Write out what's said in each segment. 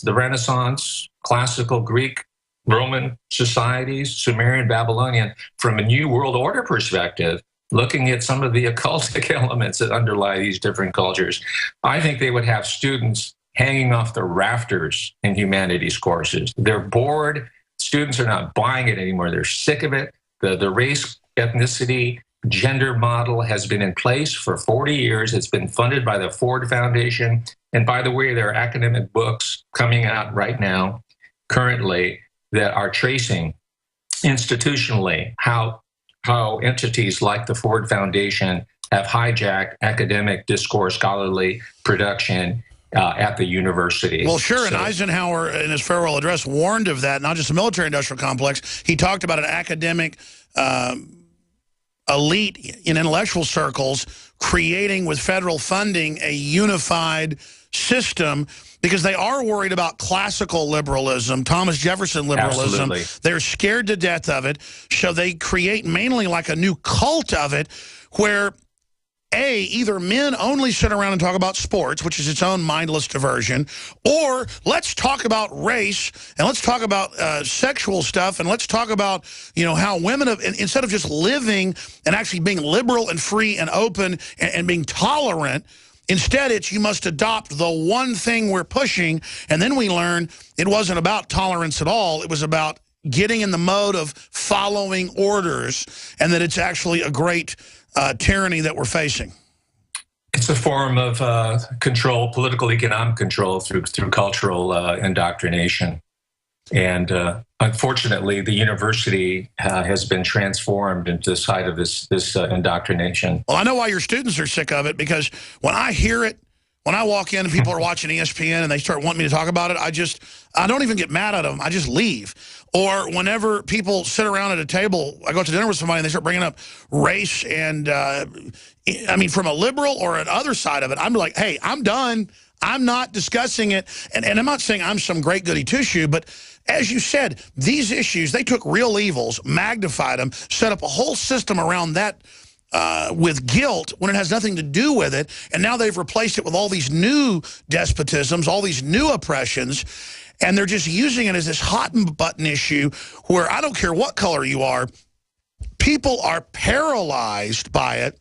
the Renaissance, classical Greek, Roman societies, Sumerian, Babylonian, from a New World Order perspective, looking at some of the occultic elements that underlie these different cultures. I think they would have students hanging off the rafters in humanities courses. They're bored. Students are not buying it anymore. They're sick of it. The race, ethnicity, gender model has been in place for 40 years. It's been funded by the Ford Foundation. And by the way, there are academic books coming out right now, currently, that are tracing institutionally how entities like the Ford Foundation have hijacked academic discourse, scholarly production at the university. Well, sure, and Eisenhower, in his farewell address, warned of that, not just the military-industrial complex. He talked about an academic elite in intellectual circles creating, with federal funding, a unified system, because they are worried about classical liberalism, Thomas Jefferson liberalism. Absolutely. They're scared to death of it, so they create mainly like a new cult of it, where either men only sit around and talk about sports, which is its own mindless diversion, or let's talk about race, and let's talk about sexual stuff, and let's talk about, you know, how women have, instead of just living and actually being liberal and free and open and being tolerant, instead it's you must adopt the one thing we're pushing. And then we learn it wasn't about tolerance at all. It was about getting in the mode of following orders, and that it's actually a great tyranny that we're facing. It's a form of control, political, economic control through cultural indoctrination. And unfortunately, the university has been transformed into the site of this indoctrination. Well, I know why your students are sick of it, because when I hear it, when I walk in and people are watching ESPN and they start wanting me to talk about it, I don't even get mad at them. I just leave. Or whenever people sit around at a table, I go to dinner with somebody and they start bringing up race and, I mean, from a liberal or an other side of it, I'm like, hey, I'm done. I'm not discussing it. And I'm not saying I'm some great goody two-shoe, but as you said, these issues, they took real evils, magnified them, set up a whole system around that with guilt when it has nothing to do with it. And now they've replaced it with all these new despotisms, all these new oppressions. And they're just using it as this hot button issue where I don't care what color you are, people are paralyzed by it,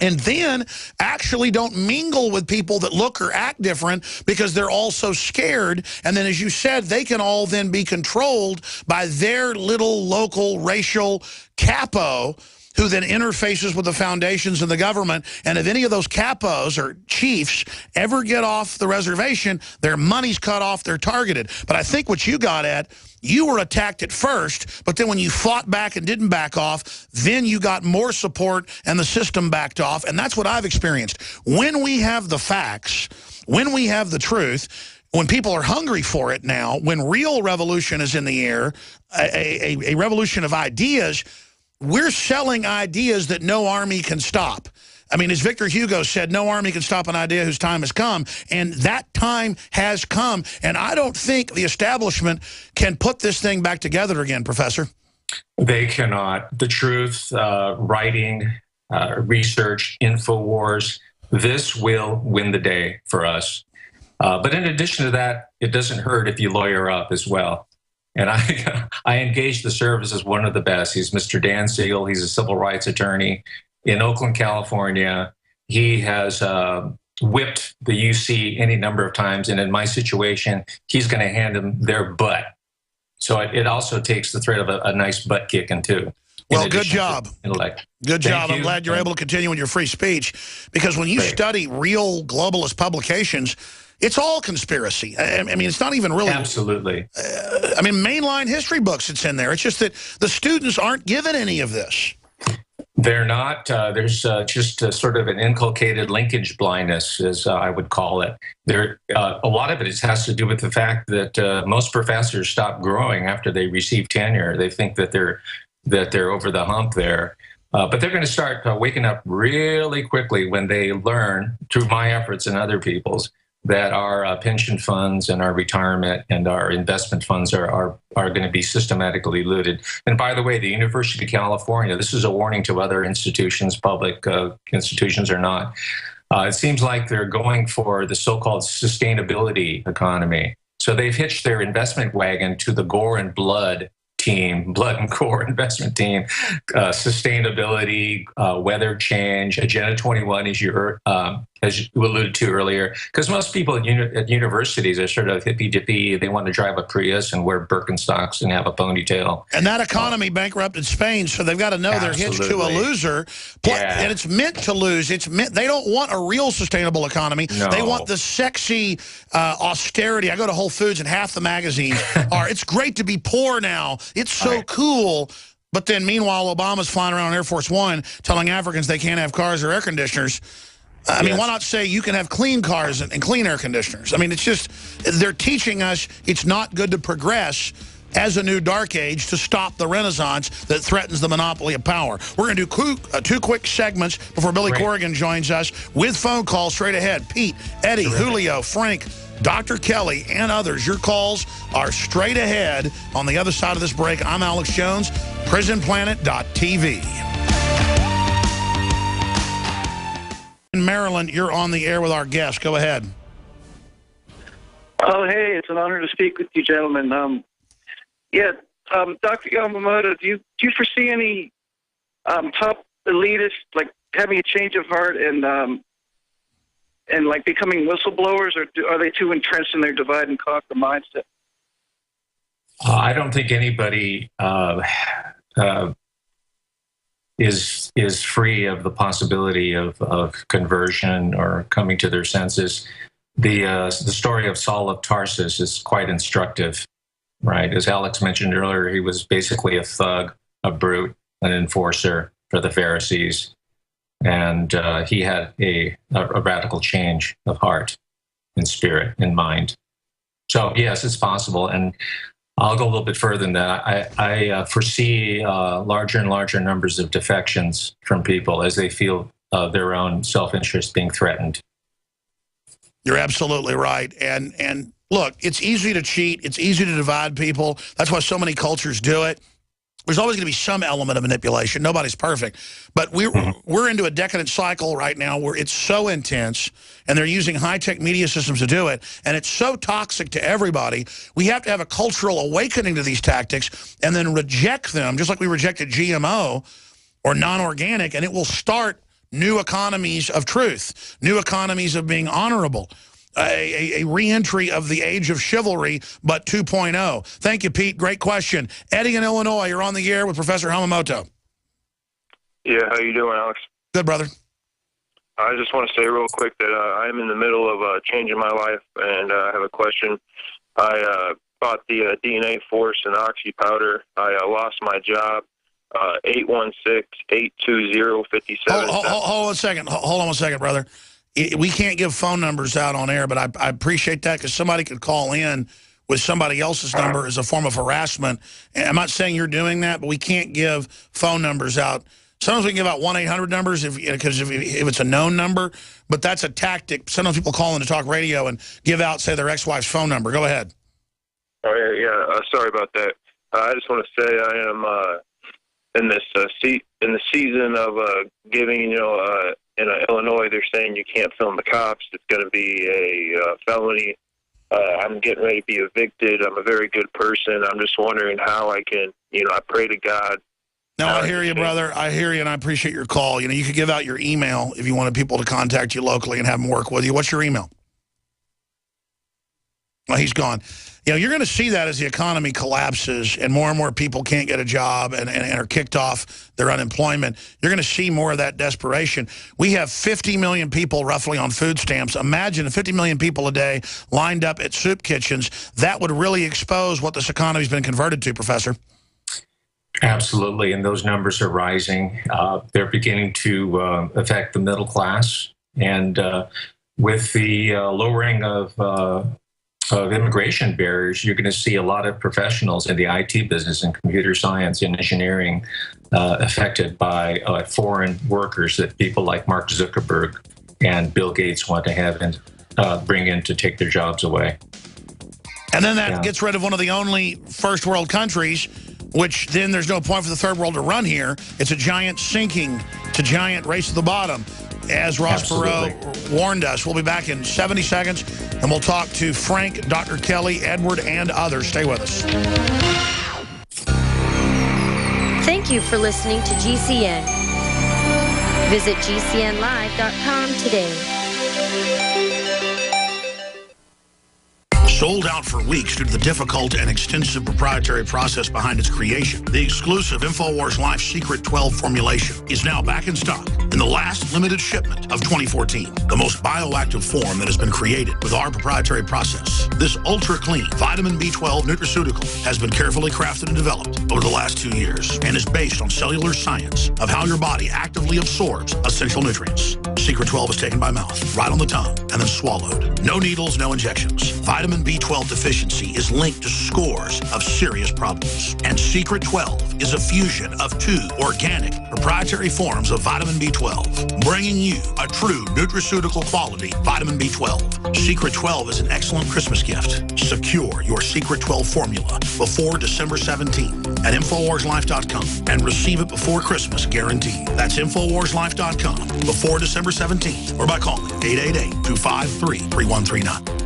and then actually don't mingle with people that look or act different because they're all so scared. And then, as you said, they can all then be controlled by their little local racial capo, who then interfaces with the foundations and the government. And if any of those capos or chiefs ever get off the reservation, their money's cut off, they're targeted. But I think what you got at, you were attacked at first, but then when you fought back and didn't back off, then you got more support and the system backed off. And that's what I've experienced. When we have the facts, when we have the truth, when people are hungry for it now, when real revolution is in the air, a revolution of ideas, we're selling ideas that no army can stop. I mean, as Victor Hugo said, no army can stop an idea whose time has come. And that time has come. And I don't think the establishment can put this thing back together again, Professor. They cannot. The truth, writing, research, InfoWars, this will win the day for us. But in addition to that, it doesn't hurt if you lawyer up as well. And I engaged the service as one of the best. He's Mr. Dan Siegel. He's a civil rights attorney in Oakland, California. He has whipped the UC any number of times. And in my situation, he's going to hand them their butt. So it also takes the threat of a nice butt kicking, too. Well, good job. Good job. I'm glad you're able to continue in your free speech, because when you study real globalist publications, it's all conspiracy. I mean, it's not even really... Absolutely. I mean, mainline history books, it's in there. It's just that the students aren't given any of this. They're not. There's just sort of an inculcated linkage blindness, as I would call it. A lot of it has to do with the fact that most professors stop growing after they receive tenure. They think that they're over the hump there. But they're going to start waking up really quickly when they learn, through my efforts and other people's, that our pension funds and our retirement and our investment funds are going to be systematically looted. And by the way, the University of California, this is a warning to other institutions, public institutions or not. It seems like they're going for the so-called sustainability economy. So they've hitched their investment wagon to the gore and blood team, blood and core investment team, sustainability, weather change, Agenda 21, as you alluded to earlier. Because most people at universities are sort of hippy-dippy. They want to drive a Prius and wear Birkenstocks and have a ponytail. And that economy bankrupted Spain, so they've got to know they're hitched to a loser. And it's meant to lose. They don't want a real sustainable economy. No. They want the sexy austerity. I go to Whole Foods and half the magazines are, it's great to be poor now. It's so cool. But then meanwhile, Obama's flying around on Air Force One telling Africans they can't have cars or air conditioners. I mean, why not say you can have clean cars and clean air conditioners? I mean, it's just, they're teaching us it's not good to progress as a new dark age to stop the renaissance that threatens the monopoly of power. We're going to do two quick segments before Billy Corrigan joins us with phone calls straight ahead. Pete, Eddie, Julio, Frank, Dr. Kelly, and others. Your calls are straight ahead on the other side of this break. I'm Alex Jones, prisonplanet.tv. In Maryland, you're on the air with our guest. Go ahead. Oh, hey, it's an honor to speak with you, gentlemen. Dr. Yamamoto, do you foresee any top elitists like having a change of heart and like becoming whistleblowers, or are they too entrenched in their divide and conquer mindset? I don't think anybody is free of the possibility of conversion or coming to their senses. The story of Saul of Tarsus is quite instructive, right? As Alex mentioned earlier, he was basically a thug, a brute, an enforcer for the Pharisees, and he had a radical change of heart and spirit and mind. So yes, it's possible, and I'll go a little bit further than that. I foresee larger and larger numbers of defections from people as they feel their own self-interest being threatened. You're absolutely right. And look, it's easy to cheat. It's easy to divide people. That's why so many cultures do it. There's always going to be some element of manipulation. Nobody's perfect. But we're into a decadent cycle right now where it's so intense, and they're using high-tech media systems to do it, and it's so toxic to everybody. We have to have a cultural awakening to these tactics and then reject them, just like we rejected GMO or non-organic, and it will start new economies of truth, new economies of being honorable. A re-entry of the age of chivalry, but 2.0. Thank you, Pete. Great question. Eddie in Illinois, you're on the air with Professor Yamamoto. Yeah, how you doing, Alex? Good, brother. I just want to say real quick that I am in the middle of changing my life, and I have a question. I bought the DNA Force and Oxy powder. I lost my job. 816-820-57. Hold on a second. Hold on a second, brother. We can't give phone numbers out on air, but I appreciate that because somebody could call in with somebody else's number as a form of harassment. And I'm not saying you're doing that, but we can't give phone numbers out. Sometimes we can give out 1-800 numbers because if it's a known number, but that's a tactic. Sometimes people call in to talk radio and give out, say, their ex-wife's phone number. Go ahead. Oh, yeah. Sorry about that. I just want to say I am in the season of giving, in Illinois, they're saying you can't film the cops. It's going to be a felony. I'm getting ready to be evicted. I'm a very good person. I'm just wondering how I can, I pray to God. No, I hear you, brother. I hear you, and I appreciate your call. You could give out your email if you wanted people to contact you locally and have them work with you. What's your email? Well, he's gone. You're going to see that as the economy collapses and more people can't get a job and are kicked off their unemployment. You're going to see more of that desperation. We have 50 million people roughly on food stamps. Imagine 50 million people a day lined up at soup kitchens. That would really expose what this economy's been converted to, Professor. Absolutely, and those numbers are rising. They're beginning to affect the middle class, and with the lowering of immigration barriers, you're going to see a lot of professionals in the IT business and computer science and engineering affected by foreign workers that people like Mark Zuckerberg and Bill Gates want to have and bring in to take their jobs away. And then that gets rid of one of the only first world countries, which then there's no point for the third world to run here. It's a giant sinking, it's a giant race to the bottom. as Ross Absolutely. Perot warned us. We'll be back in 70 seconds, and we'll talk to Frank, Dr. Kelly, Edward, and others. Stay with us. Thank you for listening to GCN. Visit GCNlive.com today. Sold out for weeks due to the difficult and extensive proprietary process behind its creation, the exclusive InfoWars Life Secret 12 formulation is now back in stock in the last limited shipment of 2014. The most bioactive form that has been created with our proprietary process. This ultra-clean vitamin B12 nutraceutical has been carefully crafted and developed over the last 2 years and is based on cellular science of how your body actively absorbs essential nutrients. Secret 12 is taken by mouth, right on the tongue, and then swallowed. No needles, no injections. Vitamin B12 deficiency is linked to scores of serious problems. And Secret 12 is a fusion of 2 organic proprietary forms of vitamin B12, bringing you a true nutraceutical quality vitamin B12. Secret 12 is an excellent Christmas gift. Secure your Secret 12 formula before December 17th at InfoWarsLife.com and receive it before Christmas guaranteed. That's InfoWarsLife.com before December 17th or by calling 888-253-3139.